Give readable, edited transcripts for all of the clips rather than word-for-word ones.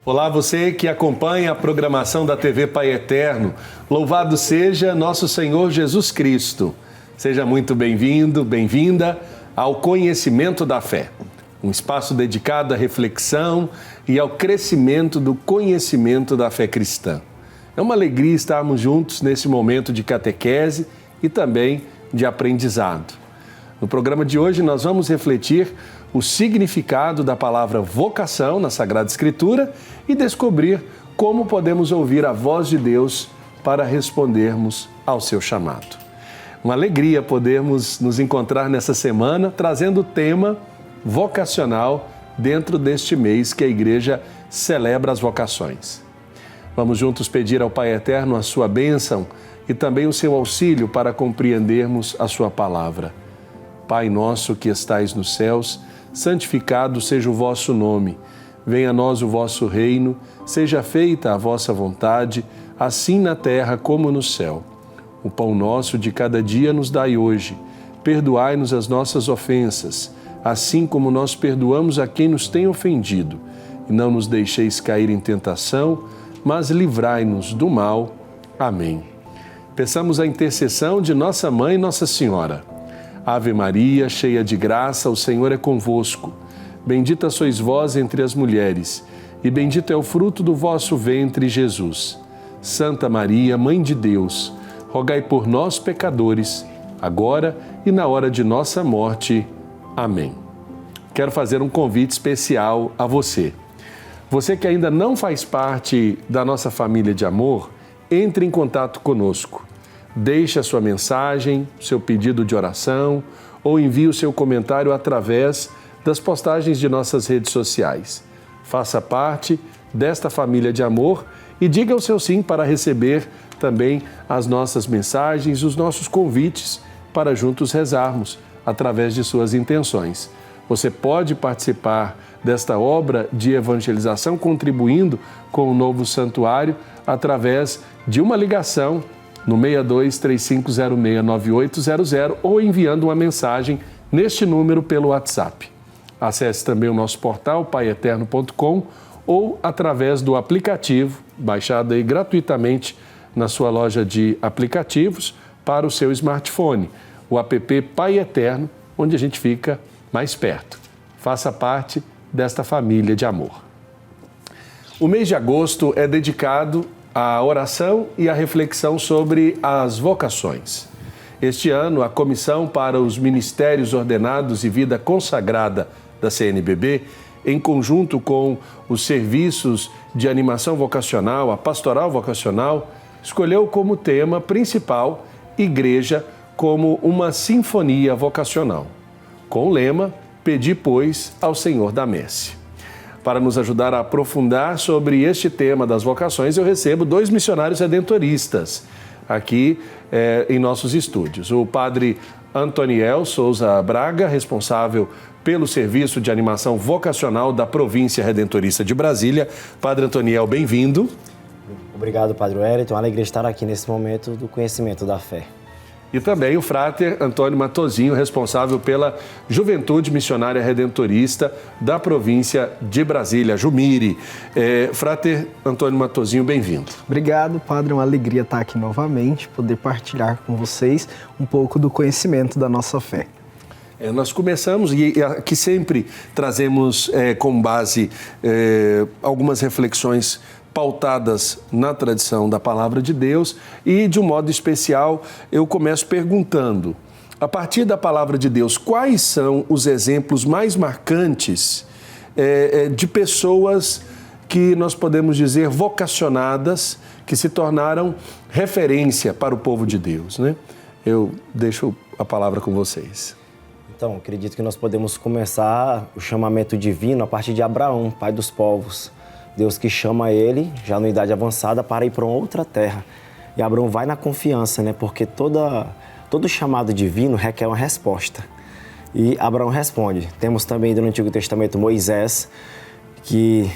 Olá, você que acompanha a programação da TV Pai Eterno. Louvado seja nosso Senhor Jesus Cristo. Seja muito bem-vindo, bem-vinda ao Conhecimento da Fé. Um espaço dedicado à reflexão e ao crescimento do conhecimento da fé cristã. É uma alegria estarmos juntos nesse momento de catequese e também de aprendizado. No programa de hoje nós vamos refletir o significado da palavra vocação na Sagrada Escritura e descobrir como podemos ouvir a voz de Deus para respondermos ao seu chamado. Uma alegria podermos nos encontrar nessa semana trazendo o tema vocacional dentro deste mês que a Igreja celebra as vocações. Vamos juntos pedir ao Pai Eterno a sua bênção e também o seu auxílio para compreendermos a sua palavra. Pai nosso que estais nos céus, santificado seja o vosso nome. Venha a nós o vosso reino, seja feita a vossa vontade, assim na terra como no céu. O pão nosso de cada dia nos dai hoje. Perdoai-nos as nossas ofensas, assim como nós perdoamos a quem nos tem ofendido. E não nos deixeis cair em tentação, mas livrai-nos do mal. Amém. Peçamos a intercessão de nossa Mãe, Nossa Senhora. Ave Maria, cheia de graça, o Senhor é convosco. Bendita sois vós entre as mulheres, e bendito é o fruto do vosso ventre, Jesus. Santa Maria, Mãe de Deus, rogai por nós, pecadores, agora e na hora de nossa morte. Amém. Quero fazer um convite especial a você. Você que ainda não faz parte da nossa família de amor, entre em contato conosco. Deixe a sua mensagem, seu pedido de oração ou envie o seu comentário através das postagens de nossas redes sociais. Faça parte desta família de amor e diga o seu sim para receber também as nossas mensagens, os nossos convites para juntos rezarmos através de suas intenções. Você pode participar desta obra de evangelização contribuindo com o novo santuário através de uma ligação no 62-3506-9800 ou enviando uma mensagem neste número pelo WhatsApp. Acesse também o nosso portal paieterno.com ou através do aplicativo, baixado aí gratuitamente na sua loja de aplicativos para o seu smartphone, o app Pai Eterno, onde a gente fica mais perto. Faça parte desta família de amor. O mês de agosto é dedicado à oração e à reflexão sobre as vocações. Este ano, a Comissão para os Ministérios Ordenados e Vida Consagrada da CNBB, em conjunto com os serviços de animação vocacional, a pastoral vocacional, escolheu como tema principal Igreja como uma sinfonia vocacional, com o lema Pedi, pois, ao Senhor da Messe. Para nos ajudar a aprofundar sobre este tema das vocações, eu recebo dois missionários redentoristas aqui em nossos estúdios. O padre Antoniel Souza Braga, responsável pelo Serviço de Animação Vocacional da Província Redentorista de Brasília. Padre Antoniel, bem-vindo. Obrigado, Padre Wellington. É uma alegria estar aqui nesse momento do conhecimento da fé. E também o Frater Antônio Matozinho, responsável pela Juventude Missionária Redentorista da província de Brasília, Jumire. Frater Antônio Matozinho, bem-vindo. Obrigado, Padre. É uma alegria estar aqui novamente, poder partilhar com vocês um pouco do conhecimento da nossa fé. Nós começamos e aqui sempre trazemos como base algumas reflexões pautadas na tradição da Palavra de Deus e, de um modo especial, eu começo perguntando, a partir da Palavra de Deus, quais são os exemplos mais marcantes de pessoas que nós podemos dizer vocacionadas, que se tornaram referência para o povo de Deus, né? Eu deixo a palavra com vocês. Então, acredito que nós podemos começar o chamamento divino a partir de Abraão, pai dos povos. Deus que chama ele, já na idade avançada, para ir para outra terra. E Abraão vai na confiança, né? Porque todo chamado divino requer uma resposta. E Abraão responde. Temos também no Antigo Testamento Moisés, que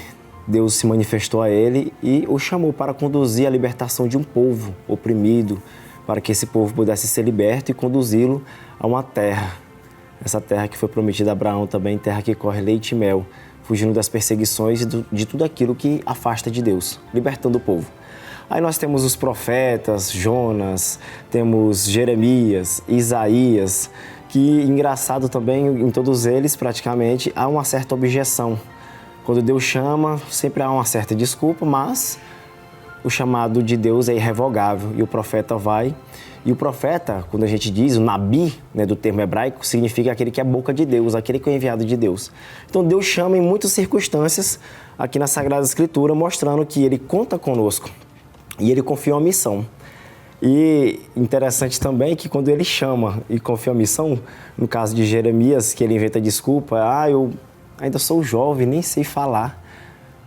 Deus se manifestou a ele e o chamou para conduzir a libertação de um povo oprimido, para que esse povo pudesse ser liberto e conduzi-lo a uma terra. Essa terra que foi prometida a Abraão também, terra que corre leite e mel. fugindo das perseguições e de tudo aquilo que afasta de Deus, libertando o povo. Aí nós temos os profetas, Jonas, temos Jeremias, Isaías, que, engraçado também, em todos eles, praticamente, há uma certa objeção. Quando Deus chama, sempre há uma certa desculpa, mas o chamado de Deus é irrevogável e o profeta vai. E o profeta, quando a gente diz, o nabi, né, do termo hebraico, significa aquele que é boca de Deus, aquele que é enviado de Deus. Então Deus chama em muitas circunstâncias aqui na Sagrada Escritura, mostrando que Ele conta conosco e Ele confia uma missão. E interessante também que quando Ele chama e confia uma missão, no caso de Jeremias, que ele inventa desculpa, eu ainda sou jovem, nem sei falar.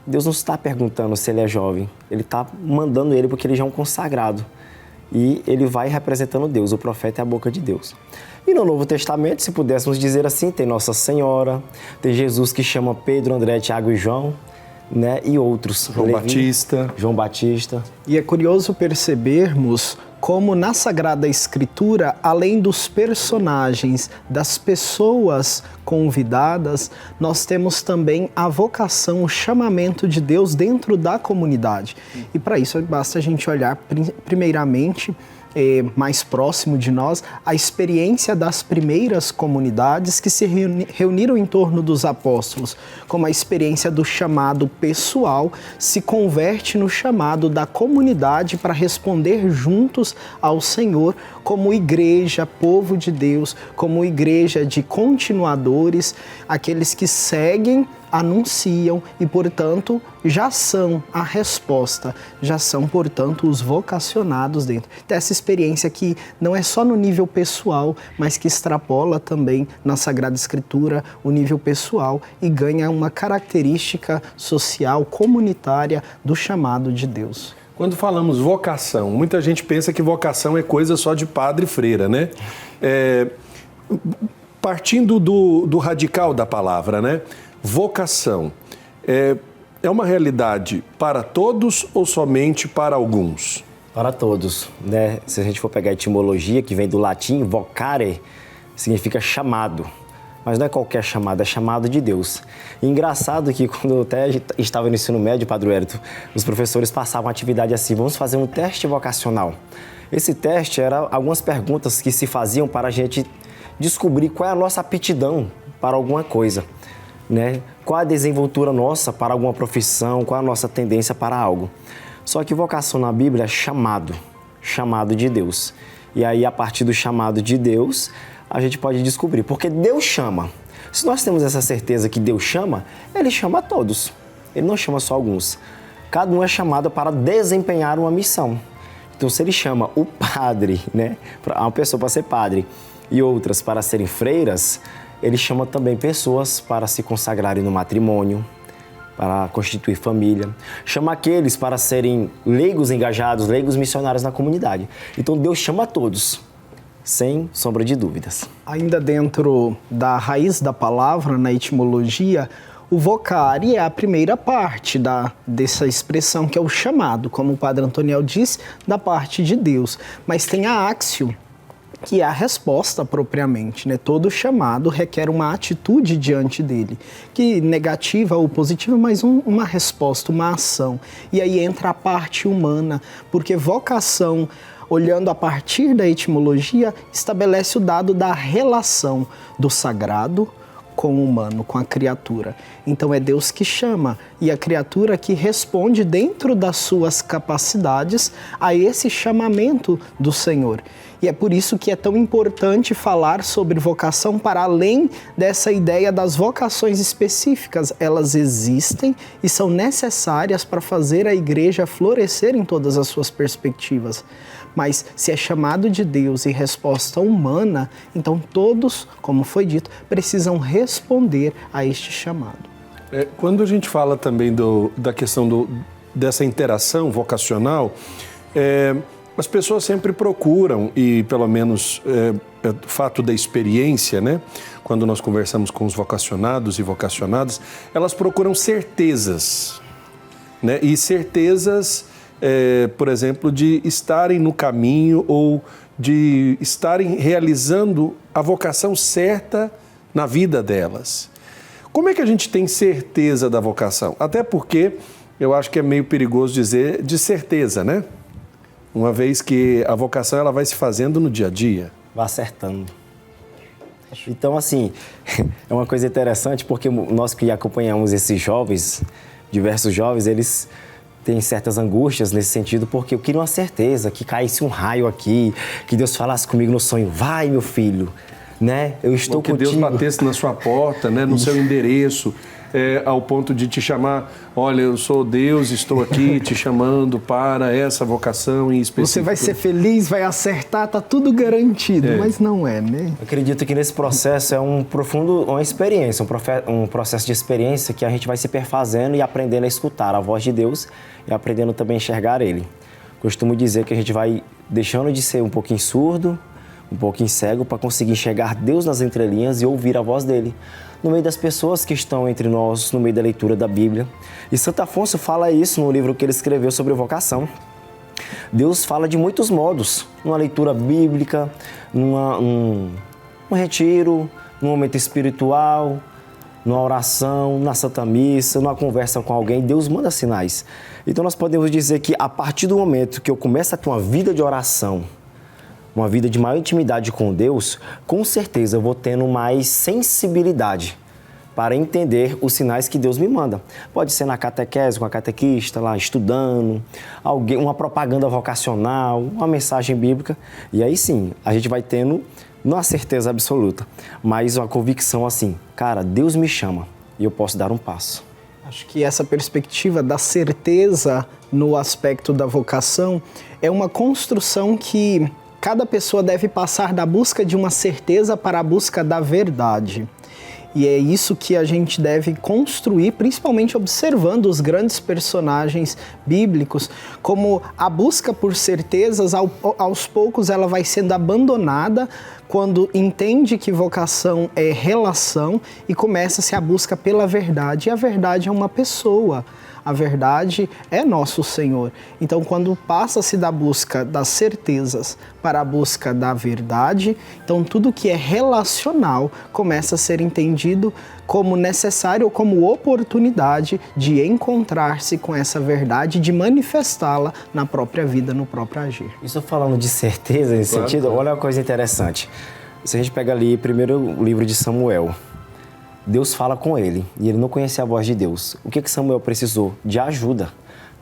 Deus não está perguntando se ele é jovem, Ele está mandando ele porque ele já é um consagrado. E ele vai representando Deus, o profeta é a boca de Deus. E no Novo Testamento, se pudéssemos dizer assim, tem Nossa Senhora, tem Jesus que chama Pedro, André, Tiago e João, né? E outros. João Batista. E é curioso percebermos como na Sagrada Escritura, além dos personagens, das pessoas convidadas, nós temos também a vocação, o chamamento de Deus dentro da comunidade. E para isso basta a gente olhar primeiramente, mais próximo de nós, a experiência das primeiras comunidades que se reuniram em torno dos apóstolos, como a experiência do chamado pessoal se converte no chamado da comunidade para responder juntos ao Senhor como igreja, povo de Deus, como igreja de continuadores, aqueles que seguem, anunciam e, portanto, já são a resposta, já são, portanto, os vocacionados dentro dessa experiência que não é só no nível pessoal, mas que extrapola também na Sagrada Escritura o nível pessoal e ganha uma característica social, comunitária do chamado de Deus. Quando falamos vocação, muita gente pensa que vocação é coisa só de padre e freira, né? Partindo do radical da palavra, né? Vocação é uma realidade para todos ou somente para alguns? Para todos, né? Se a gente for pegar a etimologia, que vem do latim, vocare, significa chamado. Mas não é qualquer chamado, é chamado de Deus. E engraçado que quando eu até estava no ensino médio, Padre Hérito, os professores passavam a atividade assim, vamos fazer um teste vocacional. Esse teste era algumas perguntas que se faziam para a gente descobrir qual é a nossa aptidão para alguma coisa, né? Qual a desenvoltura nossa para alguma profissão, qual a nossa tendência para algo. Só que vocação na Bíblia é chamado de Deus. E aí, a partir do chamado de Deus, a gente pode descobrir, porque Deus chama. Se nós temos essa certeza que Deus chama, Ele chama a todos. Ele não chama só alguns. Cada um é chamado para desempenhar uma missão. Então, se Ele chama o padre, né, uma pessoa para ser padre, e outras para serem freiras, Ele chama também pessoas para se consagrarem no matrimônio, para constituir família. Chama aqueles para serem leigos engajados, leigos missionários na comunidade. Então, Deus chama a todos, sem sombra de dúvidas. Ainda dentro da raiz da palavra, na etimologia, o vocare é a primeira parte dessa expressão, que é o chamado, como o Padre Antoniel disse, da parte de Deus. Mas tem a axio, que é a resposta propriamente, né? Todo chamado requer uma atitude diante dele, que negativa ou positiva, mas uma resposta, uma ação. E aí entra a parte humana, porque vocação, olhando a partir da etimologia, estabelece o dado da relação do sagrado com o humano, com a criatura. Então é Deus que chama e a criatura que responde dentro das suas capacidades a esse chamamento do Senhor. E é por isso que é tão importante falar sobre vocação para além dessa ideia das vocações específicas. Elas existem e são necessárias para fazer a igreja florescer em todas as suas perspectivas. Mas se é chamado de Deus e resposta humana, então todos, como foi dito, precisam responder a este chamado. Quando a gente fala também da questão dessa interação vocacional, as pessoas sempre procuram, e pelo menos o fato da experiência, né? Quando nós conversamos com os vocacionados e vocacionadas, elas procuram certezas, né? E certezas, por exemplo, de estarem no caminho ou de estarem realizando a vocação certa na vida delas. Como é que a gente tem certeza da vocação? Até porque eu acho que é meio perigoso dizer de certeza, né? Uma vez que a vocação ela vai se fazendo no dia a dia. Vai acertando. Então, assim, é uma coisa interessante porque nós que acompanhamos esses jovens, diversos jovens, eles têm certas angústias nesse sentido, porque eu queria uma certeza que caísse um raio aqui, que Deus falasse comigo no sonho, vai, meu filho, né? Eu estou contigo. Que Deus batesse na sua porta, né? No seu endereço, ao ponto de te chamar, olha, eu sou Deus, estou aqui te chamando para essa vocação em específico. Você vai ser feliz, vai acertar, tá tudo garantido, mas não é, né? Eu acredito que nesse processo é uma experiência, um processo de experiência que a gente vai se perfazendo e aprendendo a escutar a voz de Deus e aprendendo também a enxergar Ele. Costumo dizer que a gente vai deixando de ser um pouquinho surdo, um pouquinho cego, para conseguir enxergar Deus nas entrelinhas e ouvir a voz dele, no meio das pessoas que estão entre nós, no meio da leitura da Bíblia. E Santo Afonso fala isso no livro que ele escreveu sobre vocação. Deus fala de muitos modos, numa leitura bíblica, num retiro, num momento espiritual, numa oração, na Santa Missa, numa conversa com alguém. Deus manda sinais. Então nós podemos dizer que a partir do momento que eu começo a ter uma vida de oração, uma vida de maior intimidade com Deus, com certeza eu vou tendo mais sensibilidade para entender os sinais que Deus me manda. Pode ser na catequese, com a catequista lá estudando, uma propaganda vocacional, uma mensagem bíblica. E aí sim, a gente vai tendo, não a certeza absoluta, mas uma convicção assim, cara, Deus me chama e eu posso dar um passo. Acho que essa perspectiva da certeza no aspecto da vocação é uma construção que cada pessoa deve passar da busca de uma certeza para a busca da verdade. E é isso que a gente deve construir, principalmente observando os grandes personagens bíblicos, como a busca por certezas, aos poucos ela vai sendo abandonada quando entende que vocação é relação e começa-se a busca pela verdade. E a verdade é uma pessoa. A verdade é nosso Senhor. Então, quando passa-se da busca das certezas para a busca da verdade, então tudo que é relacional começa a ser entendido como necessário ou como oportunidade de encontrar-se com essa verdade, de manifestá-la na própria vida, no próprio agir. Isso falando de certeza nesse sentido, olha uma coisa interessante. Se a gente pega ali primeiro o livro de Samuel, Deus fala com ele e ele não conhecia a voz de Deus. O que Samuel precisou? De ajuda.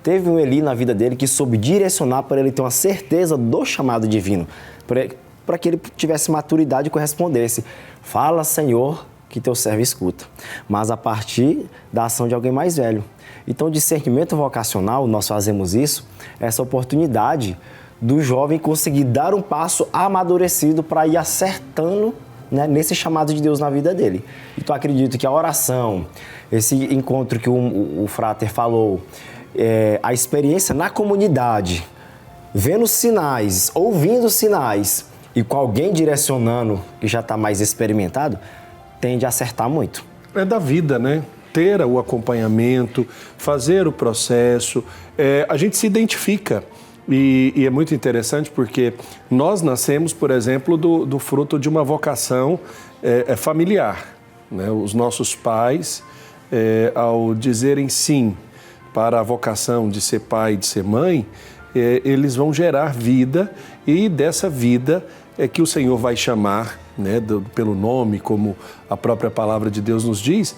Teve um Eli na vida dele que soube direcionar para ele ter uma certeza do chamado divino, para que ele tivesse maturidade e correspondesse. Fala, Senhor, que teu servo escuta. Mas a partir da ação de alguém mais velho. Então, discernimento vocacional, nós fazemos isso, essa oportunidade do jovem conseguir dar um passo amadurecido para ir acertando, né, nesse chamado de Deus na vida dele. Então, acredito que a oração, esse encontro que o Frater falou, a experiência na comunidade, vendo sinais, ouvindo sinais e com alguém direcionando que já está mais experimentado, tende a acertar muito. É da vida, né? Ter o acompanhamento, fazer o processo, a gente se identifica. E é muito interessante porque nós nascemos, por exemplo, do fruto de uma vocação familiar, né? Os nossos pais, ao dizerem sim para a vocação de ser pai e de ser mãe, eles vão gerar vida e dessa vida é que o Senhor vai chamar, né, pelo nome, como a própria palavra de Deus nos diz,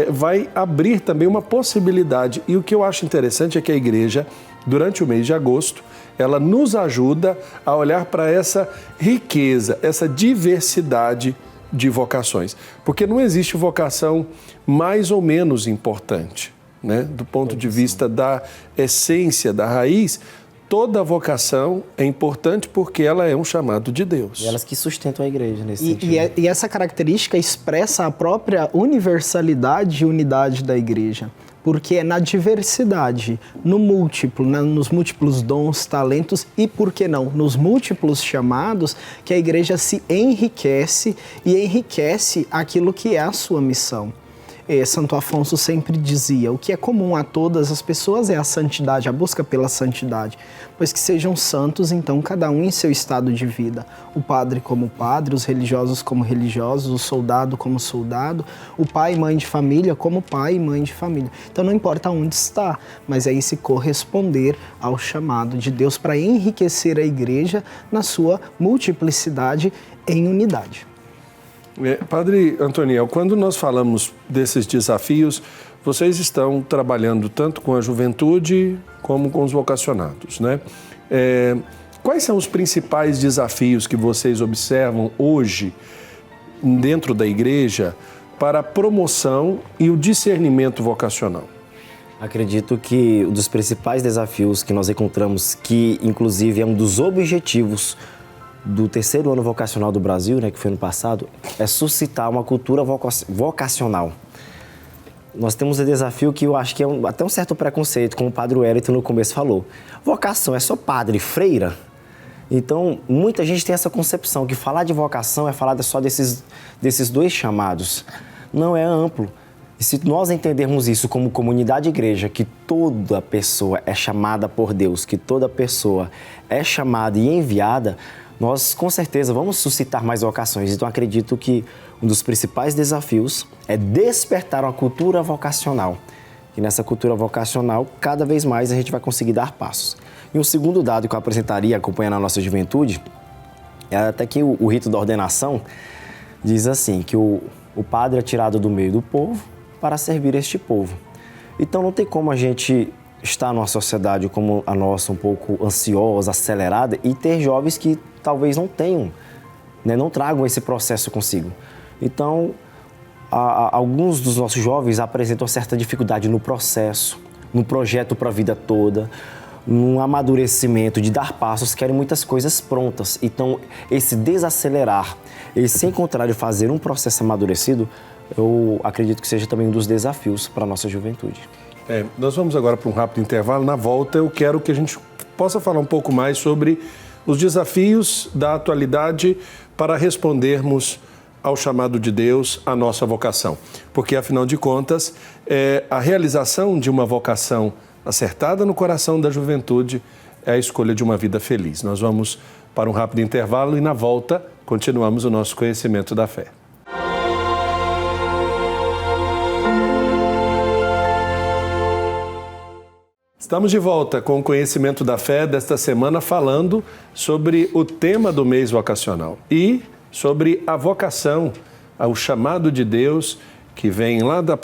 vai abrir também uma possibilidade. E o que eu acho interessante é que a igreja, durante o mês de agosto, ela nos ajuda a olhar para essa riqueza, essa diversidade de vocações. Porque não existe vocação mais ou menos importante, né? Do ponto de vista da essência, da raiz, toda vocação é importante porque ela é um chamado de Deus. E elas que sustentam a igreja nesse sentido. E essa característica expressa a própria universalidade e unidade da igreja. Porque é na diversidade, no múltiplo, nos múltiplos dons, talentos e, por que não, nos múltiplos chamados, que a igreja se enriquece e enriquece aquilo que é a sua missão. Santo Afonso sempre dizia: o que é comum a todas as pessoas é a santidade, a busca pela santidade. Pois que sejam santos, então, cada um em seu estado de vida. O padre como padre, os religiosos como religiosos, o soldado como soldado, o pai e mãe de família como pai e mãe de família. Então não importa onde está, mas é esse corresponder ao chamado de Deus para enriquecer a igreja na sua multiplicidade em unidade. Padre Antoniel, quando nós falamos desses desafios, vocês estão trabalhando tanto com a juventude como com os vocacionados, né? Quais são os principais desafios que vocês observam hoje dentro da igreja para a promoção e o discernimento vocacional? Acredito que um dos principais desafios que nós encontramos, que inclusive é um dos objetivos do terceiro ano vocacional do Brasil, né, que foi ano passado, é suscitar uma cultura vocacional. Nós temos um desafio que eu acho que é até um certo preconceito, como o padre Wellington no começo falou. Vocação é só padre e freira? Então, muita gente tem essa concepção que falar de vocação é falar só desses dois chamados. Não, é amplo. E se nós entendermos isso como comunidade igreja, que toda pessoa é chamada por Deus, que toda pessoa é chamada e enviada, nós com certeza vamos suscitar mais vocações. Então acredito que um dos principais desafios é despertar uma cultura vocacional. E nessa cultura vocacional, cada vez mais a gente vai conseguir dar passos. E um segundo dado que eu apresentaria, acompanhando a nossa juventude, é até que o rito da ordenação diz assim, que o padre é tirado do meio do povo para servir este povo. Então não tem como a gente estar numa sociedade como a nossa, um pouco ansiosa, acelerada, e ter jovens que talvez não tenham, né, não tragam esse processo consigo. Então, alguns dos nossos jovens apresentam certa dificuldade no processo, no projeto para a vida toda, num amadurecimento de dar passos, querem muitas coisas prontas. Então, esse desacelerar, esse encontrar e fazer um processo amadurecido, eu acredito que seja também um dos desafios para a nossa juventude. Nós vamos agora para um rápido intervalo. Na volta, eu quero que a gente possa falar um pouco mais sobre os desafios da atualidade para respondermos ao chamado de Deus, à nossa vocação. Porque, afinal de contas, a realização de uma vocação acertada no coração da juventude é a escolha de uma vida feliz. Nós vamos para um rápido intervalo e, na volta, continuamos o nosso conhecimento da fé. Estamos de volta com o Conhecimento da Fé desta semana, falando sobre o tema do mês vocacional e sobre a vocação, o chamado de Deus, que vem lá da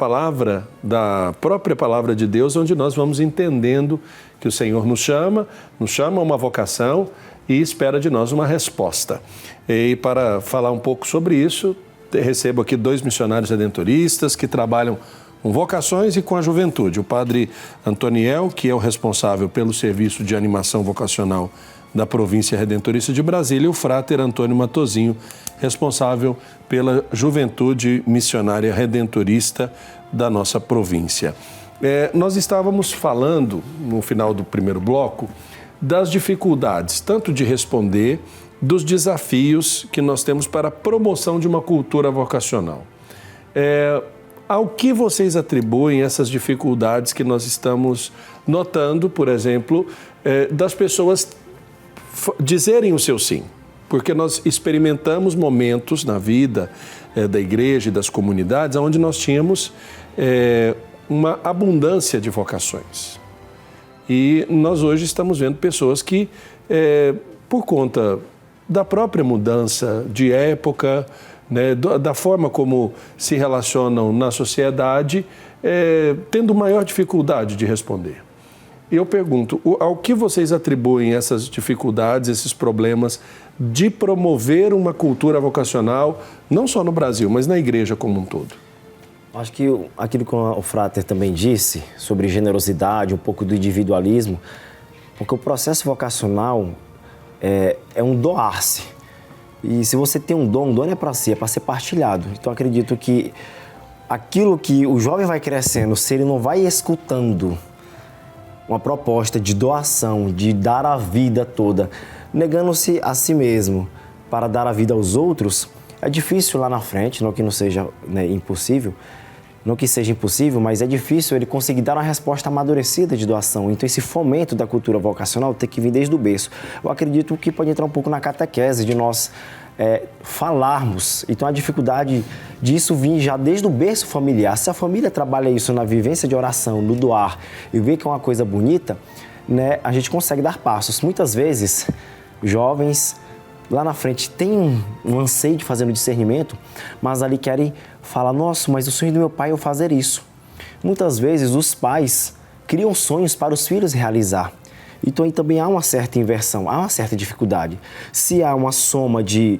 própria palavra de Deus, onde nós vamos entendendo que o Senhor nos chama a uma vocação e espera de nós uma resposta. E para falar um pouco sobre isso, recebo aqui 2 missionários redentoristas que trabalham com vocações e com a juventude. O padre Antoniel, que é o responsável pelo serviço de animação vocacional da província redentorista de Brasília, e o fráter Antônio Matozinho, responsável pela juventude missionária redentorista da nossa província. Nós estávamos falando, no final do primeiro bloco, das dificuldades, tanto de responder, dos desafios que nós temos para a promoção de uma cultura vocacional. Ao que vocês atribuem essas dificuldades que nós estamos notando, por exemplo, das pessoas dizerem o seu sim? Porque nós experimentamos momentos na vida da igreja e das comunidades onde nós tínhamos uma abundância de vocações. E nós hoje estamos vendo pessoas que, por conta da própria mudança de época, né, da forma como se relacionam na sociedade, tendo maior dificuldade de responder. E eu pergunto, ao que vocês atribuem essas dificuldades, esses problemas de promover uma cultura vocacional, não só no Brasil, mas na igreja como um todo? Acho que aquilo que o Frater também disse, sobre generosidade, um pouco do individualismo, porque o processo vocacional é um doar-se. E se você tem um dom não é para si, é para ser partilhado. Então, acredito que aquilo que o jovem vai crescendo, se ele não vai escutando uma proposta de doação, de dar a vida toda, negando-se a si mesmo para dar a vida aos outros, é difícil lá na frente, não que não seja, né, impossível, Não que seja impossível, mas é difícil ele conseguir dar uma resposta amadurecida de doação. Então, esse fomento da cultura vocacional tem que vir desde o berço. Eu acredito que pode entrar um pouco na catequese, de nós falarmos. Então, a dificuldade disso vir já desde o berço familiar. Se a família trabalha isso na vivência de oração, no doar, e vê que é uma coisa bonita, né, a gente consegue dar passos. Muitas vezes, jovens lá na frente têm um anseio de fazer um discernimento, mas ali querem falar, nossa, mas o sonho do meu pai é eu fazer isso. Muitas vezes os pais criam sonhos para os filhos realizar. Então aí também há uma certa inversão, há uma certa dificuldade. Se há uma soma de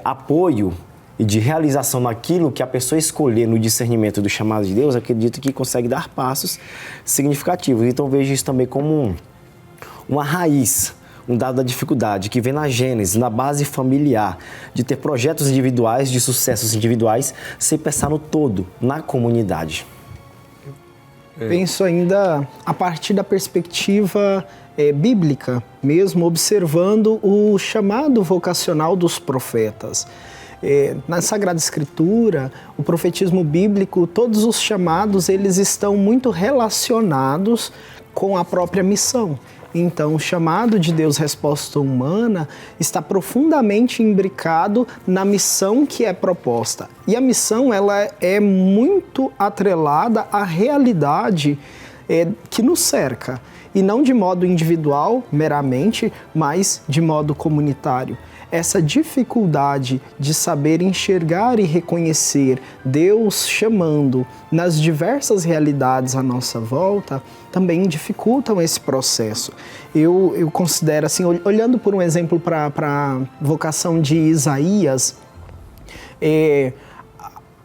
apoio e de realização naquilo que a pessoa escolher no discernimento do chamado de Deus, acredito que consegue dar passos significativos. Então vejo isso também como uma raiz, um dado da dificuldade que vem na gênese, na base familiar, de ter projetos individuais, de sucessos individuais, sem pensar no todo, na comunidade. Penso ainda a partir da perspectiva bíblica, mesmo observando o chamado vocacional dos profetas. Na Sagrada Escritura, o profetismo bíblico, todos os chamados, eles estão muito relacionados com a própria missão. Então, o chamado de Deus, resposta humana, está profundamente imbricado na missão que é proposta. E a missão, ela é muito atrelada à realidade que nos cerca. E não de modo individual, meramente, mas de modo comunitário. Essa dificuldade de saber enxergar e reconhecer Deus chamando nas diversas realidades à nossa volta também dificultam esse processo. Eu considero assim, olhando por um exemplo para a vocação de Isaías,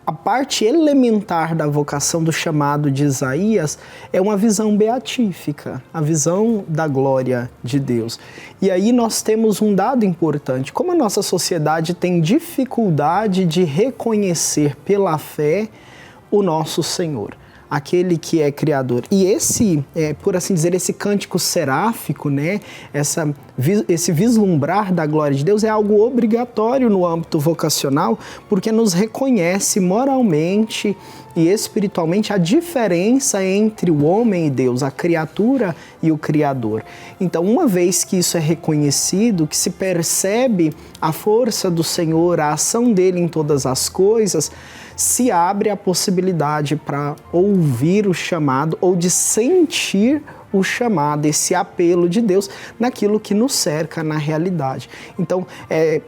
a parte elementar da vocação do chamado de Isaías é uma visão beatífica, a visão da glória de Deus. E aí nós temos um dado importante, como a nossa sociedade tem dificuldade de reconhecer pela fé o nosso Senhor, aquele que é Criador. E esse, por assim dizer, esse cântico seráfico, né, esse vislumbrar da glória de Deus é algo obrigatório no âmbito vocacional, porque nos reconhece moralmente e espiritualmente a diferença entre o homem e Deus, a criatura e o Criador. Então, uma vez que isso é reconhecido, que se percebe a força do Senhor, a ação dele em todas as coisas, se abre a possibilidade para ouvir o chamado ou de sentir o chamado, esse apelo de Deus naquilo que nos cerca na realidade. Então,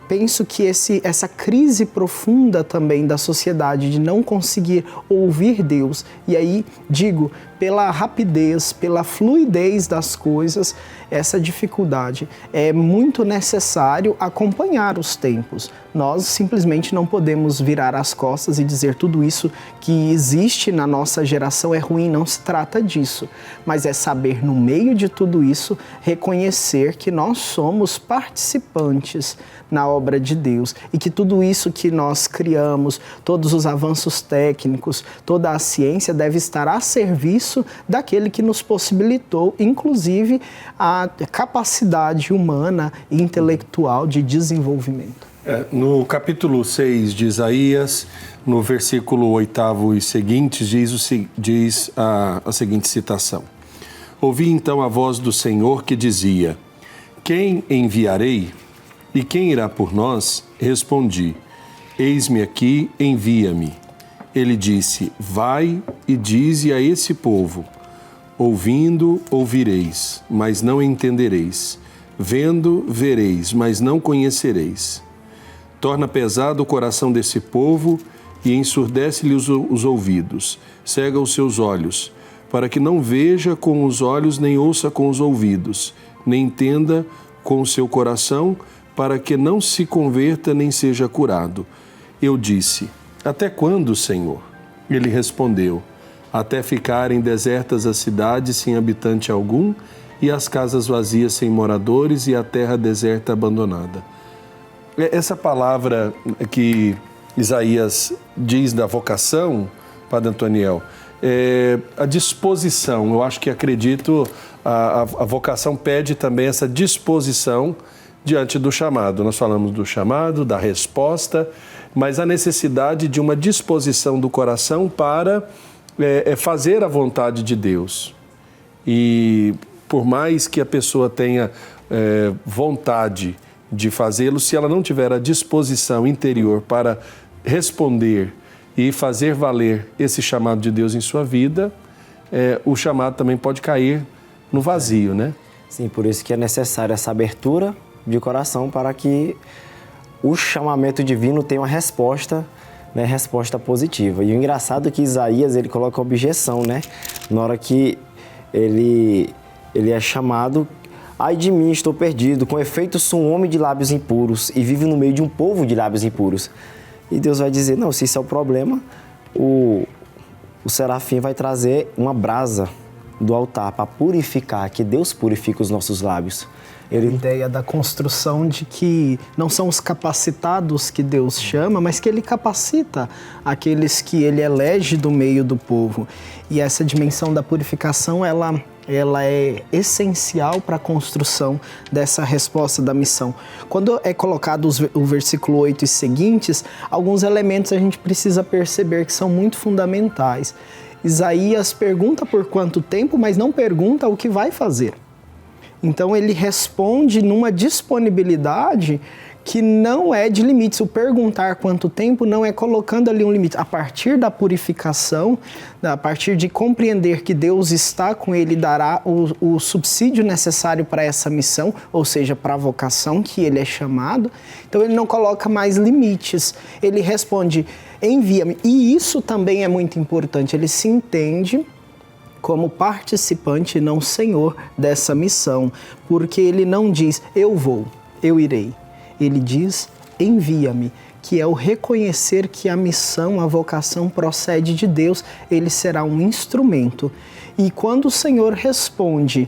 penso que essa crise profunda também da sociedade de não conseguir ouvir Deus, e aí digo, pela rapidez, pela fluidez das coisas, essa dificuldade, é muito necessário acompanhar os tempos. Nós simplesmente não podemos virar as costas e dizer tudo isso que existe na nossa geração é ruim, não se trata disso. Mas é saber, no meio de tudo isso, reconhecer que nós somos participantes na obra de Deus e que tudo isso que nós criamos, todos os avanços técnicos, toda a ciência deve estar a serviço daquele que nos possibilitou, inclusive, a capacidade humana e intelectual de desenvolvimento. No capítulo 6 de Isaías, no versículo 8º e seguintes, diz a seguinte citação. Ouvi então a voz do Senhor que dizia, quem enviarei e quem irá por nós? Respondi, eis-me aqui, envia-me. Ele disse, vai e dize a esse povo, ouvindo, ouvireis, mas não entendereis, vendo, vereis, mas não conhecereis. Torna pesado o coração desse povo e ensurdece-lhe os ouvidos, cega os seus olhos, para que não veja com os olhos, nem ouça com os ouvidos, nem entenda com o seu coração, para que não se converta nem seja curado. Eu disse, até quando, Senhor? Ele respondeu, até ficarem desertas as cidades sem habitante algum, e as casas vazias sem moradores, e a terra deserta abandonada. Essa palavra que Isaías diz da vocação, Padre Antoniel, a disposição, eu acho que acredito, a vocação pede também essa disposição diante do chamado. Nós falamos do chamado, da resposta, mas a necessidade de uma disposição do coração para fazer a vontade de Deus. E por mais que a pessoa tenha vontade de fazê-lo, se ela não tiver a disposição interior para responder e fazer valer esse chamado de Deus em sua vida, o chamado também pode cair no vazio, né? Sim, por isso que é necessária essa abertura de coração para que o chamamento divino tenha uma resposta, né, resposta positiva. E o engraçado é que Isaías, ele coloca objeção, né? Na hora que ele é chamado, ai de mim, estou perdido, com efeito sou um homem de lábios impuros e vivo no meio de um povo de lábios impuros. E Deus vai dizer, não, se isso é o problema, o serafim vai trazer uma brasa do altar para purificar, que Deus purifica os nossos lábios. A ideia da construção de que não são os capacitados que Deus chama, mas que Ele capacita aqueles que Ele elege do meio do povo. E essa dimensão da purificação, ela é essencial para a construção dessa resposta da missão. Quando é colocado o versículo 8 e seguintes, alguns elementos a gente precisa perceber que são muito fundamentais. Isaías pergunta por quanto tempo, mas não pergunta o que vai fazer. Então ele responde numa disponibilidade que não é de limites. O perguntar quanto tempo não é colocando ali um limite. A partir da purificação, a partir de compreender que Deus está com ele, dará o subsídio necessário para essa missão, ou seja, para a vocação que ele é chamado. Então ele não coloca mais limites. Ele responde, envia-me. E isso também é muito importante. Ele se entende como participante e não senhor dessa missão, porque ele não diz, eu vou, eu irei. Ele diz, envia-me, que é o reconhecer que a missão, a vocação procede de Deus, ele será um instrumento. E quando o Senhor responde,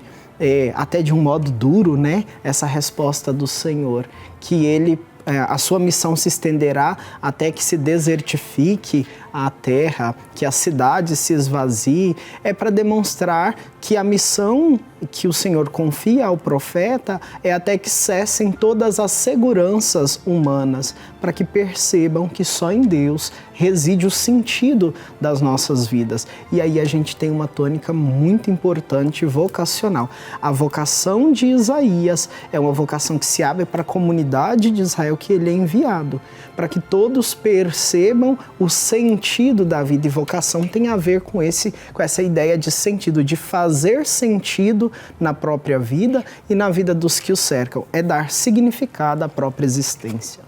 até de um modo duro, né, essa resposta do Senhor, que a sua missão se estenderá até que se desertifique a terra, que a cidade se esvazie, é para demonstrar que a missão que o Senhor confia ao profeta é até que cessem todas as seguranças humanas, para que percebam que só em Deus reside o sentido das nossas vidas. E aí a gente tem uma tônica muito importante vocacional. A vocação de Isaías é uma vocação que se abre para a comunidade de Israel que ele é enviado, para que todos percebam o sentido da vida. E vocação tem a ver com essa ideia de sentido, de fazer sentido na própria vida e na vida dos que o cercam. É dar significado à própria existência.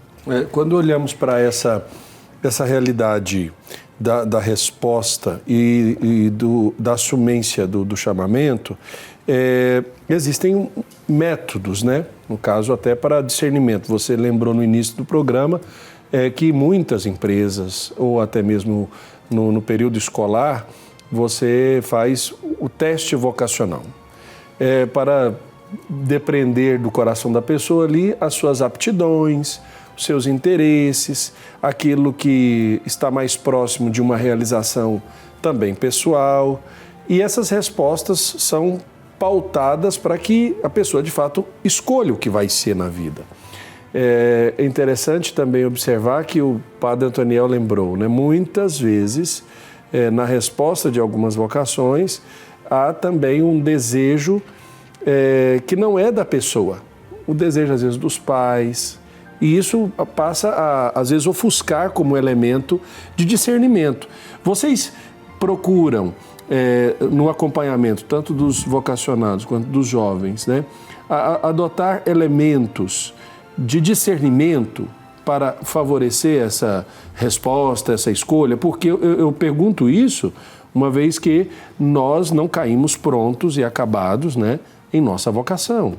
Quando olhamos para essa realidade da resposta e da assumência do chamamento, existem métodos, né? No caso, até para discernimento. Você lembrou no início do programa que muitas empresas, ou até mesmo no período escolar, você faz o teste vocacional para depreender do coração da pessoa ali as suas aptidões, os seus interesses, aquilo que está mais próximo de uma realização também pessoal. E essas respostas são pautadas para que a pessoa, de fato, escolha o que vai ser na vida. É interessante também observar que o padre Antoniel lembrou, né? Muitas vezes, na resposta de algumas vocações, há também um desejo que não é da pessoa. O desejo, às vezes, dos pais. E isso passa a, às vezes, ofuscar como elemento de discernimento. Vocês procuram, no acompanhamento, tanto dos vocacionados quanto dos jovens, né, adotar elementos de discernimento para favorecer essa resposta, essa escolha? Porque eu pergunto isso uma vez que nós não caímos prontos e acabados, né, em nossa vocação.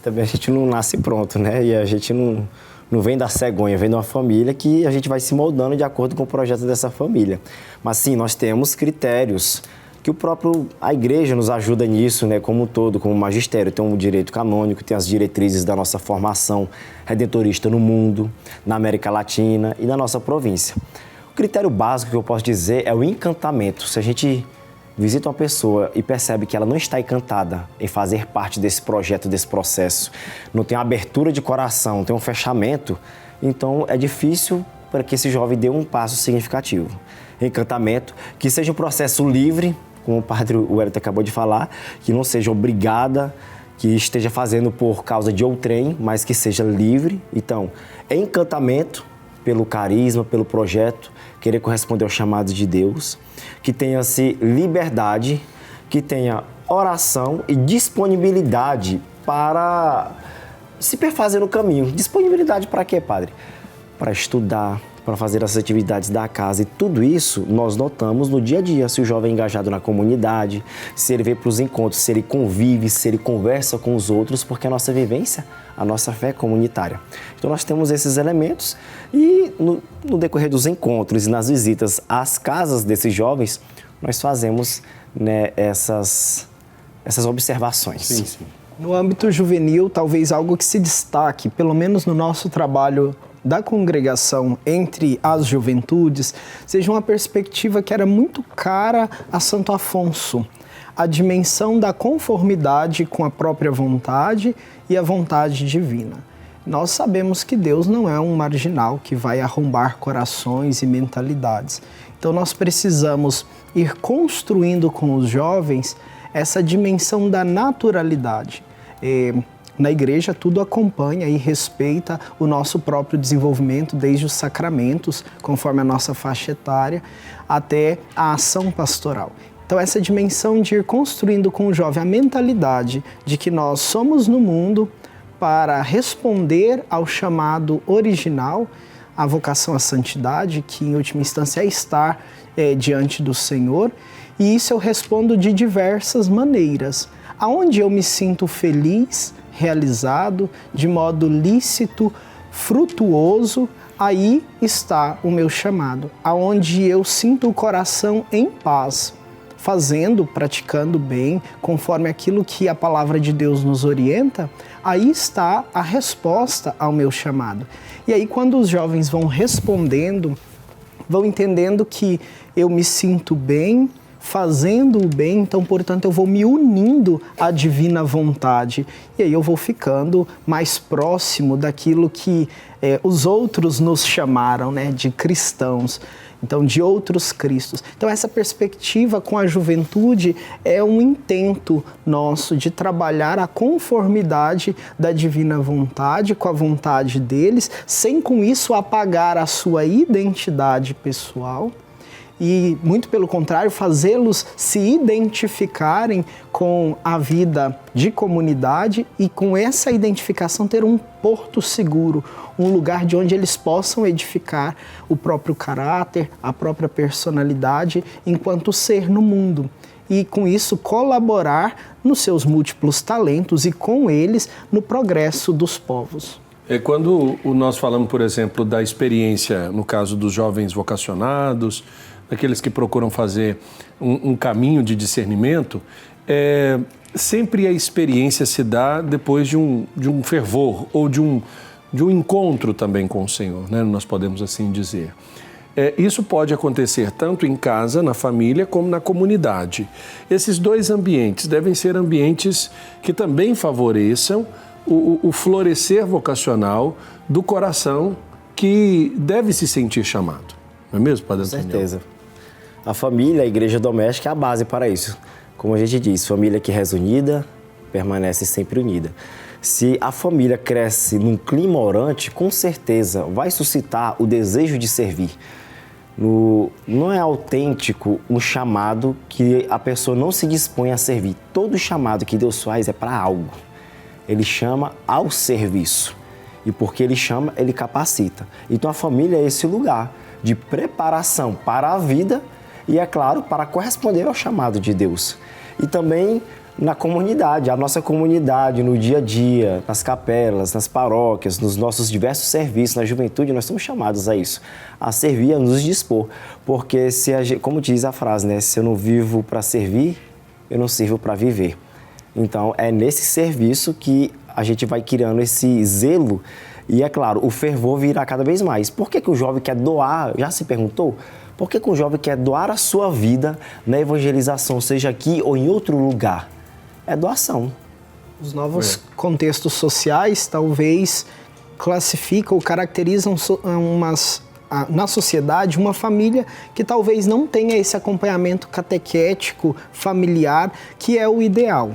Também a gente não nasce pronto, né? E a gente não vem da cegonha, vem de uma família que a gente vai se moldando de acordo com o projeto dessa família. Mas sim, nós temos critérios que a igreja nos ajuda nisso, né? Como um todo, como magistério, tem um direito canônico, tem as diretrizes da nossa formação redentorista no mundo, na América Latina e na nossa província. O critério básico que eu posso dizer é o encantamento. Se a gente visita uma pessoa e percebe que ela não está encantada em fazer parte desse projeto, desse processo, não tem uma abertura de coração, não tem um fechamento, então é difícil para que esse jovem dê um passo significativo. Encantamento, que seja um processo livre, como o padre Wellington acabou de falar, que não seja obrigada, que esteja fazendo por causa de outrem, mas que seja livre. Então, encantamento pelo carisma, pelo projeto, querer corresponder ao chamado de Deus, que tenha-se liberdade, que tenha oração e disponibilidade para se perfazer no caminho. Disponibilidade para quê, padre? Para estudar, para fazer as atividades da casa, e tudo isso nós notamos no dia a dia, se o jovem é engajado na comunidade, se ele vem para os encontros, se ele convive, se ele conversa com os outros, porque a nossa vivência, a nossa fé é comunitária. Então nós temos esses elementos e no decorrer dos encontros e nas visitas às casas desses jovens, nós fazemos, né, essas observações. Sim, sim. No âmbito juvenil, talvez algo que se destaque, pelo menos no nosso trabalho da congregação entre as juventudes, seja uma perspectiva que era muito cara a Santo Afonso, a dimensão da conformidade com a própria vontade e a vontade divina. Nós sabemos que Deus não é um marginal que vai arrombar corações e mentalidades. Então nós precisamos ir construindo com os jovens essa dimensão da naturalidade. Na igreja, tudo acompanha e respeita o nosso próprio desenvolvimento, desde os sacramentos, conforme a nossa faixa etária, até a ação pastoral. Então, essa dimensão de ir construindo com o jovem a mentalidade de que nós somos no mundo para responder ao chamado original, a vocação à santidade, que em última instância é estar diante do Senhor, e isso eu respondo de diversas maneiras. Aonde eu me sinto feliz, realizado, de modo lícito, frutuoso, aí está o meu chamado. Aonde eu sinto o coração em paz, fazendo, praticando bem, conforme aquilo que a palavra de Deus nos orienta, aí está a resposta ao meu chamado. E aí quando os jovens vão respondendo, vão entendendo que eu me sinto bem, fazendo o bem, então, portanto, eu vou me unindo à divina vontade. E aí eu vou ficando mais próximo daquilo que os outros nos chamaram, né, de cristãos. Então, de outros cristos. Então, essa perspectiva com a juventude é um intento nosso de trabalhar a conformidade da divina vontade com a vontade deles, sem com isso apagar a sua identidade pessoal. E, muito pelo contrário, fazê-los se identificarem com a vida de comunidade e, com essa identificação, ter um porto seguro, um lugar de onde eles possam edificar o próprio caráter, a própria personalidade, enquanto ser no mundo. E, com isso, colaborar nos seus múltiplos talentos e, com eles, no progresso dos povos. Quando nós falamos, por exemplo, da experiência, no caso dos jovens vocacionados, daqueles que procuram fazer um caminho de discernimento, sempre a experiência se dá depois de um fervor ou de um encontro também com o Senhor, né? Nós podemos assim dizer. Isso pode acontecer tanto em casa, na família, como na comunidade. Esses dois ambientes devem ser ambientes que também favoreçam o florescer vocacional do coração que deve se sentir chamado. Não é mesmo, Padre Antônio? Com certeza. A família, a igreja doméstica é a base para isso. Como a gente diz, família que reza unida, permanece sempre unida. Se a família cresce num clima orante, com certeza vai suscitar o desejo de servir. Não é autêntico um chamado que a pessoa não se dispõe a servir. Todo chamado que Deus faz é para algo. Ele chama ao serviço. E porque ele chama, ele capacita. Então a família é esse lugar de preparação para a vida e, é claro, para corresponder ao chamado de Deus. E também na comunidade, a nossa comunidade, no dia a dia, nas capelas, nas paróquias, nos nossos diversos serviços, na juventude, nós somos chamados a isso, a servir, a nos dispor. Porque, como diz a frase, né? Se eu não vivo para servir, eu não sirvo para viver. Então, é nesse serviço que a gente vai criando esse zelo e, é claro, o fervor virá cada vez mais. Por que o jovem quer doar? Já se perguntou? Por que um jovem quer doar a sua vida na evangelização, seja aqui ou em outro lugar? É doação. Os novos contextos sociais talvez classificam ou caracterizam na sociedade uma família que talvez não tenha esse acompanhamento catequético, familiar, que é o ideal.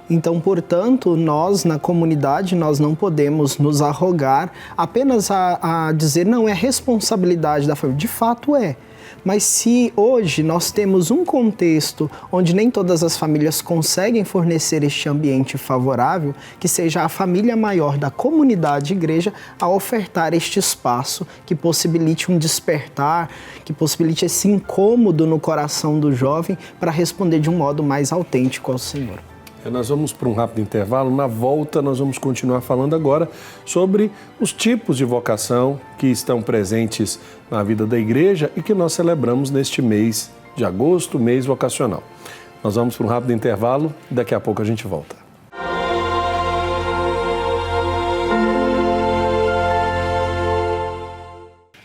Então, portanto, nós na comunidade, nós não podemos nos arrogar apenas a dizer, não, é responsabilidade da família. De fato é. Mas se hoje nós temos um contexto onde nem todas as famílias conseguem fornecer este ambiente favorável, que seja a família maior da comunidade igreja a ofertar este espaço que possibilite um despertar, que possibilite esse incômodo no coração do jovem para responder de um modo mais autêntico ao Senhor. Nós vamos para um rápido intervalo. Na volta, nós vamos continuar falando agora sobre os tipos de vocação que estão presentes na vida da igreja e que nós celebramos neste mês de agosto, mês vocacional. Nós vamos para um rápido intervalo e daqui a pouco a gente volta.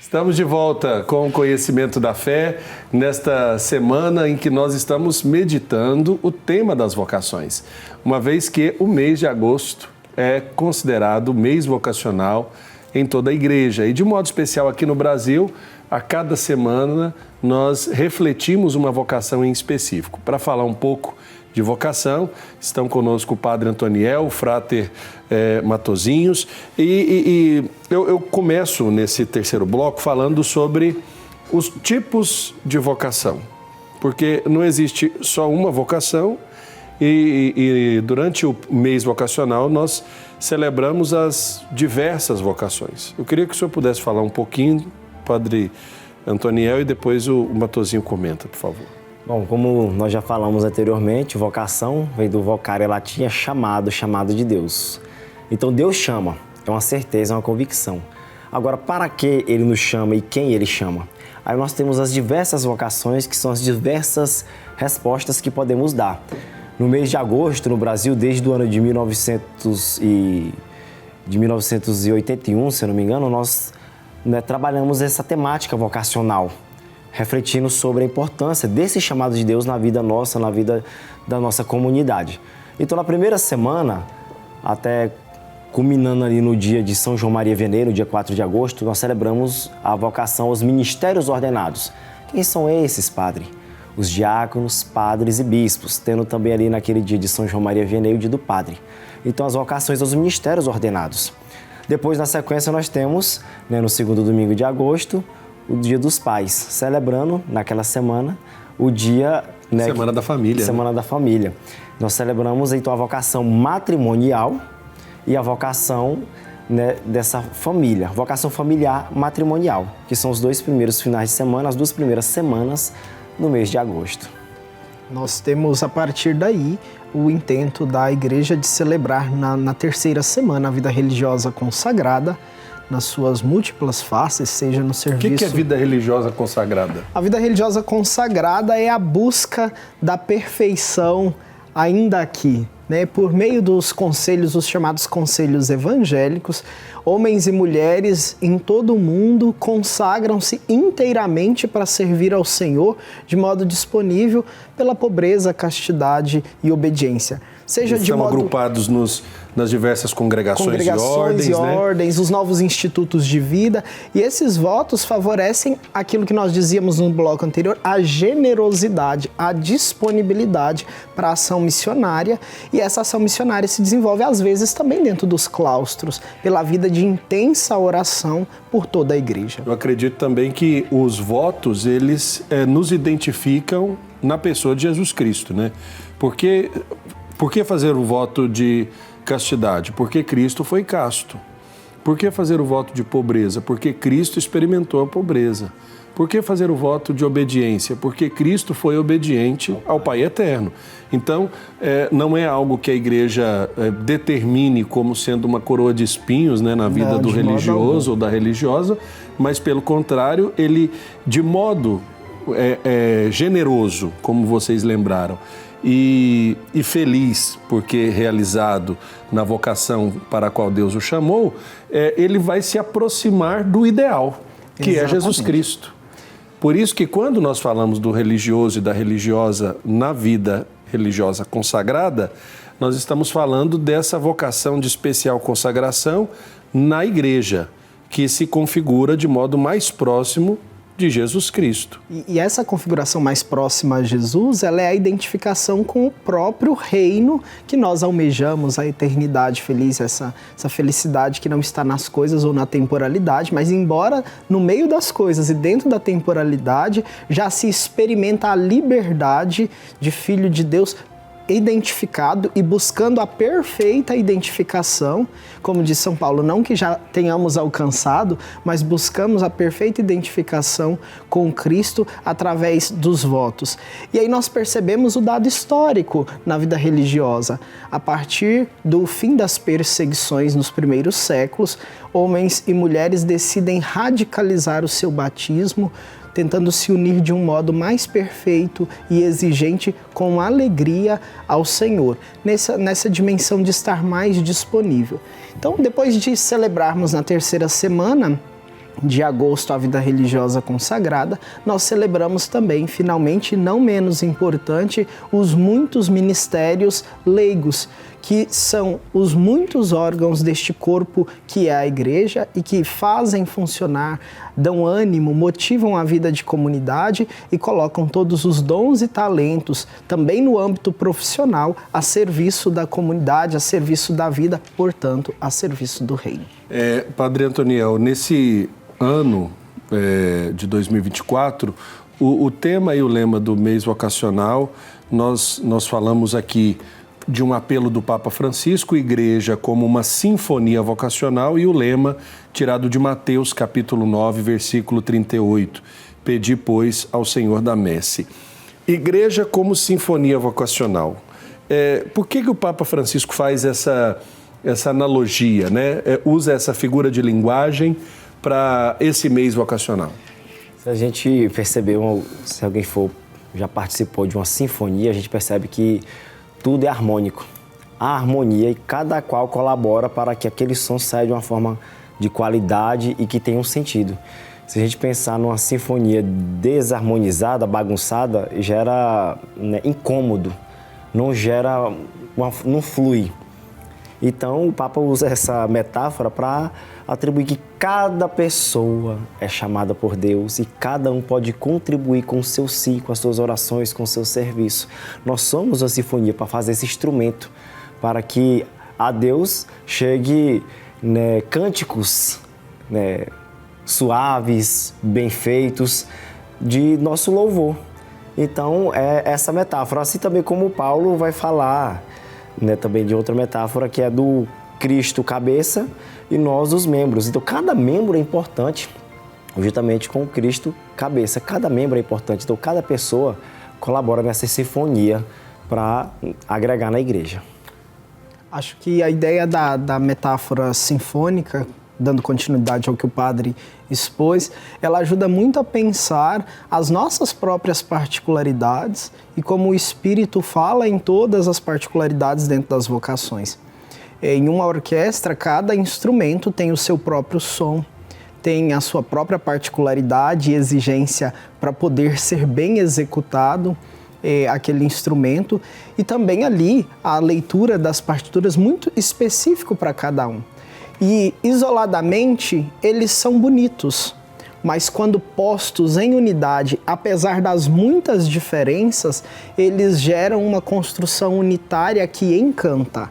Estamos de volta com o Conhecimento da Fé, nesta semana em que nós estamos meditando o tema das vocações, uma vez que o mês de agosto é considerado o mês vocacional em toda a igreja. E de modo especial aqui no Brasil, a cada semana nós refletimos uma vocação em específico. Para falar um pouco de vocação, estão conosco o Padre Antoniel, o Frater Matosinhos, e eu começo nesse terceiro bloco falando sobre os tipos de vocação, porque não existe só uma vocação e durante o mês vocacional nós celebramos as diversas vocações. Eu queria que o senhor pudesse falar um pouquinho, Padre Antoniel, e depois o Matosinho comenta, por favor. Bom, como nós já falamos anteriormente, vocação vem do vocário latim, chamado de Deus. Então Deus chama, é uma certeza, é uma convicção. Agora, para que Ele nos chama e quem Ele chama? Aí nós temos as diversas vocações, que são as diversas respostas que podemos dar. No mês de agosto, no Brasil, desde o ano de 1981, se eu não me engano, nós trabalhamos essa temática vocacional, refletindo sobre a importância desse chamado de Deus na vida nossa, na vida da nossa comunidade. Então, na primeira semana, até culminando ali no dia de São João Maria Vianney, no dia 4 de agosto, nós celebramos a vocação aos ministérios ordenados. Quem são esses, padre? Os diáconos, padres e bispos, tendo também ali naquele dia de São João Maria Vianney o dia do padre. Então, as vocações aos ministérios ordenados. Depois, na sequência, nós temos, no segundo domingo de agosto, o Dia dos Pais, celebrando naquela semana o dia... Semana da Família. Semana da Família. Nós celebramos então a vocação matrimonial e a vocação dessa família, vocação familiar matrimonial, que são os dois primeiros finais de semana, as duas primeiras semanas no mês de agosto. Nós temos, a partir daí, o intento da Igreja de celebrar na terceira semana a vida religiosa consagrada, nas suas múltiplas faces, seja no serviço... O que é vida religiosa consagrada? A vida religiosa consagrada é a busca da perfeição ainda aqui, por meio dos conselhos, os chamados conselhos evangélicos, homens e mulheres em todo o mundo consagram-se inteiramente para servir ao Senhor de modo disponível pela pobreza, castidade e obediência. Eles estão agrupados nas diversas congregações e ordens, os novos institutos de vida, e esses votos favorecem aquilo que nós dizíamos no bloco anterior, a generosidade, a disponibilidade para a ação missionária, e essa ação missionária se desenvolve às vezes também dentro dos claustros, pela vida de intensa oração por toda a igreja. Eu acredito também que os votos, eles nos identificam na pessoa de Jesus Cristo, né? Por que fazer o voto de castidade? Porque Cristo foi casto. Por que fazer o voto de pobreza? Porque Cristo experimentou a pobreza. Por que fazer o voto de obediência? Porque Cristo foi obediente ao Pai Eterno. Então, não é algo que a igreja determine como sendo uma coroa de espinhos, na vida do religioso ou da religiosa, mas, pelo contrário, ele, de modo generoso, como vocês lembraram, e feliz, porque realizado na vocação para a qual Deus o chamou, ele vai se aproximar do ideal, que é Jesus Cristo. Por isso que quando nós falamos do religioso e da religiosa na vida religiosa consagrada, nós estamos falando dessa vocação de especial consagração na igreja, que se configura de modo mais próximo de Jesus Cristo. E essa configuração mais próxima a Jesus, ela é a identificação com o próprio reino que nós almejamos, a eternidade feliz, essa felicidade que não está nas coisas ou na temporalidade, mas embora no meio das coisas e dentro da temporalidade já se experimenta a liberdade de filho de Deus identificado e buscando a perfeita identificação, como diz São Paulo, não que já tenhamos alcançado, mas buscamos a perfeita identificação com Cristo através dos votos. E aí nós percebemos o dado histórico na vida religiosa. A partir do fim das perseguições nos primeiros séculos, homens e mulheres decidem radicalizar o seu batismo, tentando se unir de um modo mais perfeito e exigente com alegria ao Senhor, nessa dimensão de estar mais disponível. Então, depois de celebrarmos na terceira semana de agosto a vida religiosa consagrada, nós celebramos também, finalmente, não menos importante, os muitos ministérios leigos, que são os muitos órgãos deste corpo que é a igreja e que fazem funcionar, dão ânimo, motivam a vida de comunidade e colocam todos os dons e talentos, também no âmbito profissional, a serviço da comunidade, a serviço da vida, portanto, a serviço do reino. Padre Antoniel, nesse ano de 2024, o tema e o lema do mês vocacional, nós falamos aqui de um apelo do Papa Francisco, igreja como uma sinfonia vocacional, e o lema tirado de Mateus capítulo 9, versículo 38, pedi, pois, ao Senhor da Messe. Igreja como sinfonia vocacional. Por que o Papa Francisco faz essa analogia, né? Usa essa figura de linguagem para esse mês vocacional? Se a gente percebeu, se alguém já participou de uma sinfonia, a gente percebe que tudo é harmônico. A harmonia, e cada qual colabora para que aquele som saia de uma forma de qualidade e que tenha um sentido. Se a gente pensar numa sinfonia desarmonizada, bagunçada, gera incômodo, não flui. Então, o Papa usa essa metáfora para atribuir que cada pessoa é chamada por Deus e cada um pode contribuir com o seu si, com as suas orações, com o seu serviço. Nós somos a sinfonia para fazer esse instrumento, para que a Deus chegue cânticos suaves, bem feitos, de nosso louvor. Então, é essa metáfora. Assim também como Paulo vai falar também de outra metáfora, que é do Cristo cabeça e nós os membros. Então, cada membro é importante, justamente com o Cristo cabeça. Cada membro é importante, então cada pessoa colabora nessa sinfonia para agregar na igreja. Acho que a ideia da metáfora sinfônica, dando continuidade ao que o padre expôs, ela ajuda muito a pensar as nossas próprias particularidades e como o Espírito fala em todas as particularidades dentro das vocações. Em uma orquestra, cada instrumento tem o seu próprio som, tem a sua própria particularidade e exigência para poder ser bem executado aquele instrumento, e também ali a leitura das partituras muito específico para cada um. E isoladamente eles são bonitos, mas quando postos em unidade, apesar das muitas diferenças, eles geram uma construção unitária que encanta,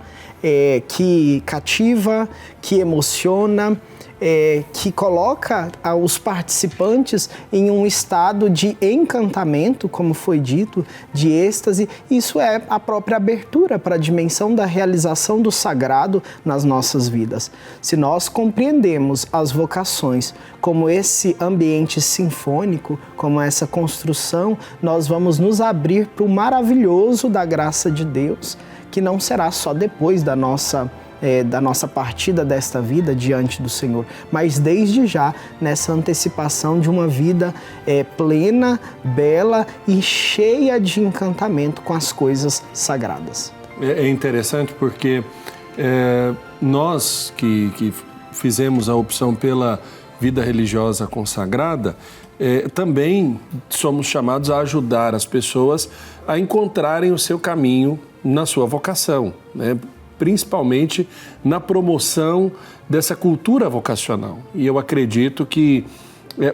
que cativa, que emociona, que coloca os participantes em um estado de encantamento, como foi dito, de êxtase. Isso é a própria abertura para a dimensão da realização do sagrado nas nossas vidas. Se nós compreendemos as vocações como esse ambiente sinfônico, como essa construção, nós vamos nos abrir para o maravilhoso da graça de Deus, que não será só depois da nossa partida desta vida diante do Senhor, mas desde já nessa antecipação de uma vida plena, bela e cheia de encantamento com as coisas sagradas. É interessante porque nós que fizemos a opção pela vida religiosa consagrada, também somos chamados a ajudar as pessoas a encontrarem o seu caminho na sua vocação, né? Principalmente na promoção dessa cultura vocacional. E eu acredito que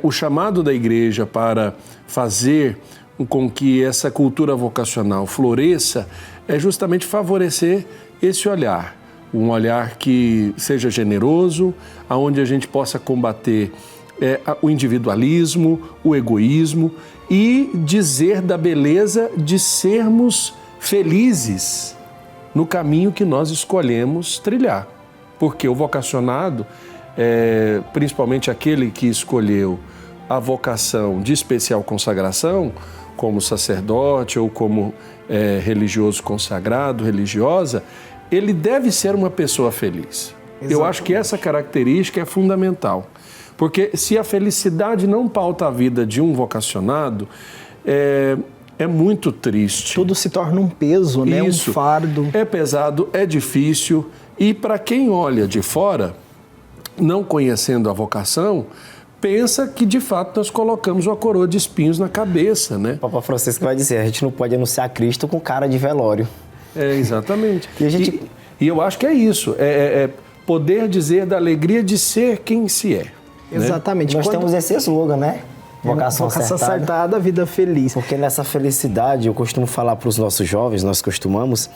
o chamado da igreja para fazer com que essa cultura vocacional floresça é justamente favorecer esse olhar, um olhar que seja generoso, aonde a gente possa combater o individualismo, o egoísmo e dizer da beleza de sermos felizes no caminho que nós escolhemos trilhar. Porque o vocacionado, principalmente aquele que escolheu a vocação de especial consagração, como sacerdote ou como religioso consagrado, religiosa, ele deve ser uma pessoa feliz. Exatamente. Eu acho que essa característica é fundamental. Porque se a felicidade não pauta a vida de um vocacionado, é muito triste. Tudo se torna um peso, né? Um fardo. É pesado, é difícil. E para quem olha de fora, não conhecendo a vocação, pensa que de fato nós colocamos uma coroa de espinhos na cabeça, né? O Papa Francisco vai dizer, a gente não pode anunciar Cristo com cara de velório. Exatamente. E eu acho que é isso, poder dizer da alegria de ser quem se é. Exatamente. Né? Nós temos esse slogan, né? Vocação acertada, vida feliz. Porque nessa felicidade, eu costumo falar para os nossos jovens, nós costumamos,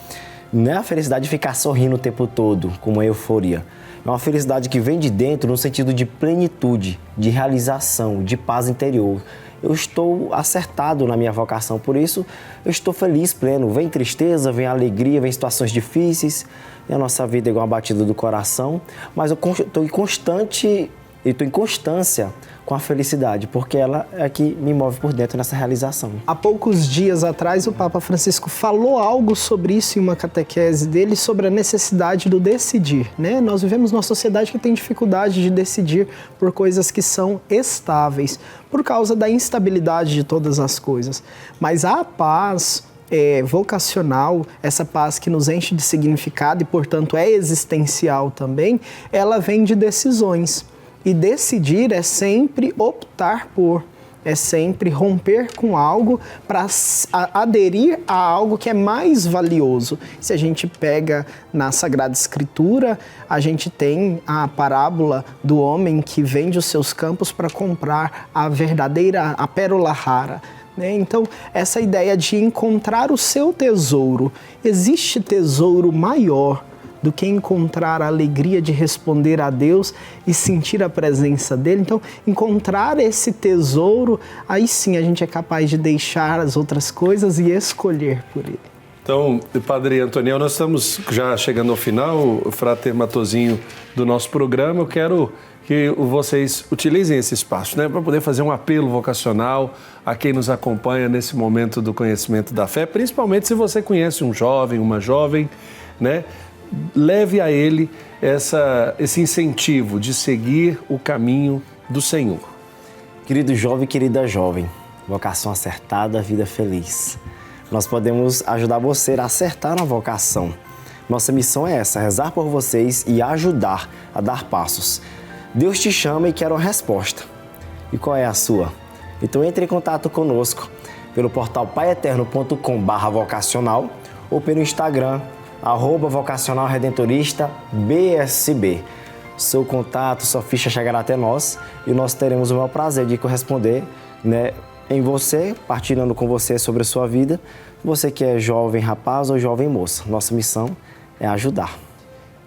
não é a felicidade de ficar sorrindo o tempo todo, com uma euforia. É uma felicidade que vem de dentro no sentido de plenitude, de realização, de paz interior. Eu estou acertado na minha vocação, por isso eu estou feliz, pleno. Vem tristeza, vem alegria, vem situações difíceis, e a nossa vida é igual a batida do coração, mas eu estou em constância com a felicidade, porque ela é que me move por dentro nessa realização. Há poucos dias atrás, o Papa Francisco falou algo sobre isso em uma catequese dele, sobre a necessidade do decidir, né? Nós vivemos numa sociedade que tem dificuldade de decidir por coisas que são estáveis, por causa da instabilidade de todas as coisas. Mas a paz vocacional, essa paz que nos enche de significado e, portanto, é existencial também, ela vem de decisões. E decidir é sempre optar por, é sempre romper com algo para aderir a algo que é mais valioso. Se a gente pega na Sagrada Escritura, a gente tem a parábola do homem que vende os seus campos para comprar a pérola rara. Então, essa ideia de encontrar o seu tesouro, existe tesouro maior do que encontrar a alegria de responder a Deus e sentir a presença dele. Então, encontrar esse tesouro, aí sim a gente é capaz de deixar as outras coisas e escolher por ele. Então, Padre Antoniel, nós estamos já chegando ao final, Frater Matosinho, do nosso programa. Eu quero que vocês utilizem esse espaço, né, para poder fazer um apelo vocacional a quem nos acompanha nesse momento do conhecimento da fé, principalmente se você conhece um jovem, uma jovem, né? Leve a ele esse incentivo de seguir o caminho do Senhor. Querido jovem, querida jovem, vocação acertada, vida feliz. Nós podemos ajudar você a acertar na vocação. Nossa missão é essa, rezar por vocês e ajudar a dar passos. Deus te chama e quer uma resposta. E qual é a sua? Então entre em contato conosco pelo portal paieterno.com/vocacional ou pelo Instagram, @vocacional redentorista BSB. Seu contato, sua ficha chegará até nós e nós teremos o maior prazer de corresponder, né, em você, partilhando com você sobre a sua vida. Você que é jovem rapaz ou jovem moça, nossa missão é ajudar.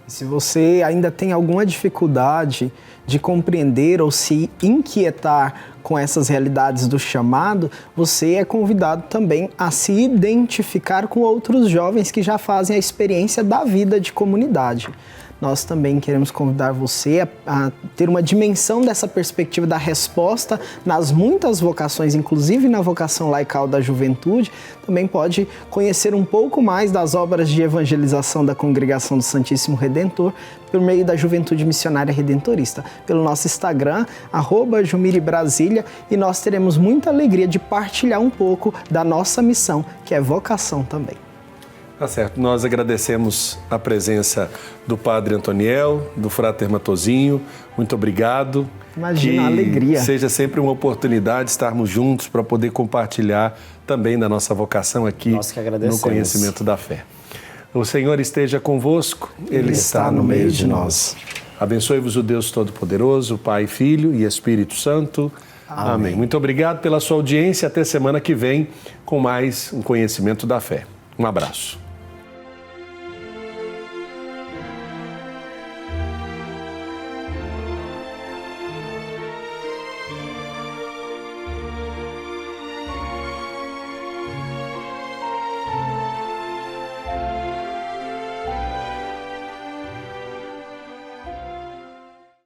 Se você ainda tem alguma dificuldade de compreender ou se inquietar com essas realidades do chamado, você é convidado também a se identificar com outros jovens que já fazem a experiência da vida de comunidade. Nós também queremos convidar você a ter uma dimensão dessa perspectiva da resposta nas muitas vocações, inclusive na vocação laical da juventude. Também pode conhecer um pouco mais das obras de evangelização da Congregação do Santíssimo Redentor por meio da Juventude Missionária Redentorista, pelo nosso Instagram, @JumiriBrasília, e nós teremos muita alegria de partilhar um pouco da nossa missão, que é vocação também. Tá certo. Nós agradecemos a presença do Padre Antoniel, do Frater Matozinho. Muito obrigado. Imagina a alegria. Seja sempre uma oportunidade estarmos juntos para poder compartilhar também da nossa vocação aqui no conhecimento da fé. O Senhor esteja convosco. Ele está no meio de nós. Abençoe-vos o Deus Todo-Poderoso, Pai, Filho e Espírito Santo. Amém. Muito obrigado pela sua audiência. Até semana que vem com mais um Conhecimento da Fé. Um abraço.